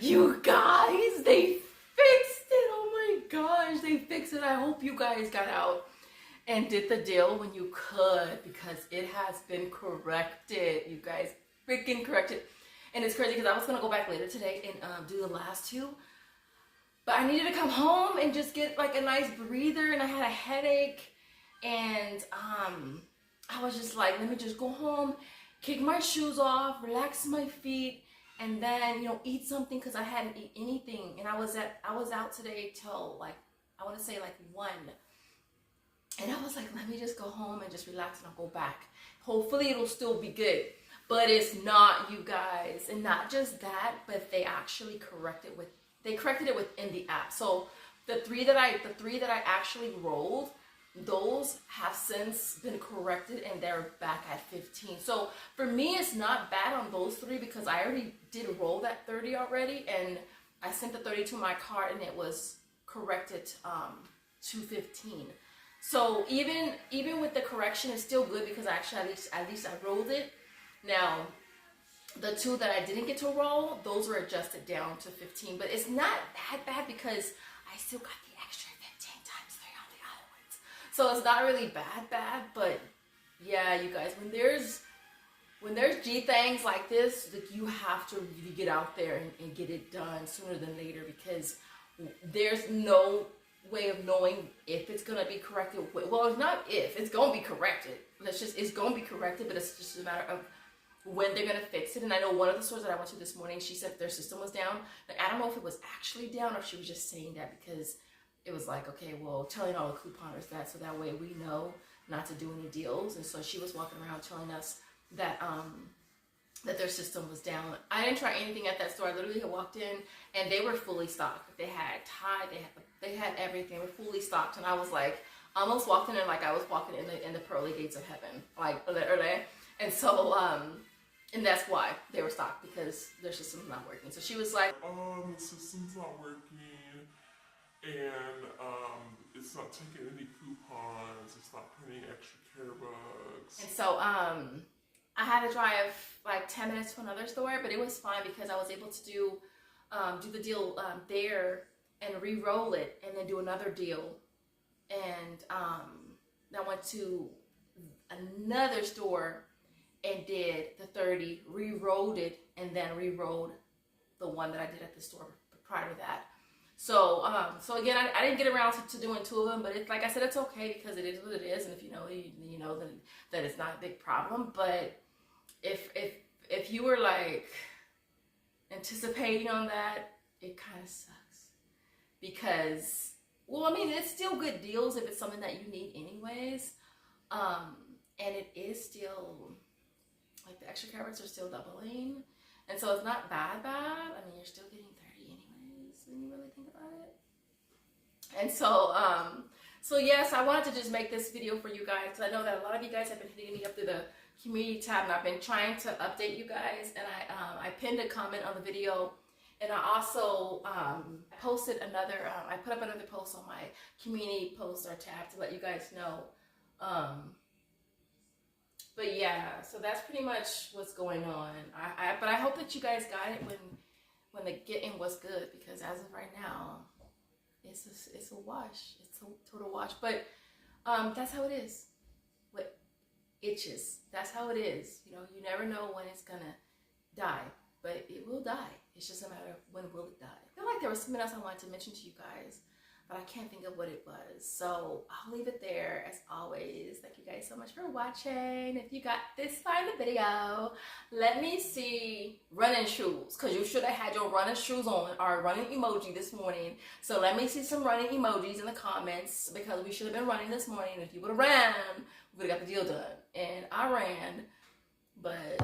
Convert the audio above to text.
You guys, they fixed it. Oh my gosh, they fixed it. I hope you guys got out and did the deal when you could, because it has been corrected. You guys freaking corrected. And it's crazy because I was going to go back later today and do the last two. But I needed to come home and just get like a nice breather, and I had a headache. And I was just like, let me just go home, kick my shoes off, relax my feet, and then, you know, eat something, because I hadn't eaten anything. And I was out today till like, I want to say like 1. And I was like, let me just go home and just relax, and I'll go back. Hopefully it'll still be good. But it's not, you guys. And not just that, but they actually corrected it within the app. So the three that I actually rolled, those have since been corrected and they're back at 15. So for me, it's not bad on those 3 because I already did roll that 30 already, and I sent the 30 to my cart and it was corrected to 15. So even with the correction, it's still good because actually at least I rolled it. Now, the 2 that I didn't get to roll, those were adjusted down to 15, but it's not that bad because I still got the extra 15 times 3 on the other ones. So it's not really bad, but yeah, you guys, when there's G things like this, like, you have to really get out there and get it done sooner than later, because there's no way of knowing if it's gonna be corrected. Well, it's not if, it's gonna be corrected. It's gonna be corrected, but it's just a matter of when they're gonna fix it. And I know one of the stores that I went to this morning, she said their system was down. Like, I don't know if it was actually down or if she was just saying that because it was like, okay, well, telling all the couponers that, so that way we know not to do any deals. And so she was walking around telling us that that their system was down. I didn't try anything at that store. I literally had walked in and they were fully stocked. They had Tide, they had everything. They were fully stocked, and I was like, almost walked in like I was walking in the pearly gates of heaven, like literally. And so and that's why they were stocked, because their system's not working. So she was like, the system's not working, and it's not taking any coupons, it's not printing extra care bucks. And so I had to drive like 10 minutes to another store, but it was fine because I was able to do the deal there and re-roll it and then do another deal. And I went to another store and did the 30, re-rolled it, and then re-rolled the one that I did at the store prior to that. So so again, I didn't get around to doing 2 of them, but it's like I said, it's okay because it is what it is, and if you know then that it's not a big problem. But if you were like anticipating on that, it kind of sucks, because, well, I mean, it's still good deals if it's something that you need anyways, and it is still like the extra carrots are still doubling, and so it's not bad. I mean, you're still getting 30 anyways when you really think about it. And so so yes, I wanted to just make this video for you guys, because I know that a lot of you guys have been hitting me up through the community tab, and I've been trying to update you guys, and I pinned a comment on the video, and I also posted another I put up another post on my community post or tab to let you guys know. But yeah, so that's pretty much what's going on. But I hope that you guys got it when the getting was good, because as of right now, it's a wash. It's a total wash. But that's how it is. What itches? That's how it is. You know, you never know when it's gonna die, but it will die. It's just a matter of when will it die. I feel like there was something else I wanted to mention to you guys, but I can't think of what it was. So I'll leave it there. As always, thank you guys so much for watching. If you got this far in the video, let me see running shoes, because you should have had your running shoes on or running emoji this morning. So let me see some running emojis in the comments, because we should have been running this morning. If you would have ran, we would have got the deal done. And I ran, but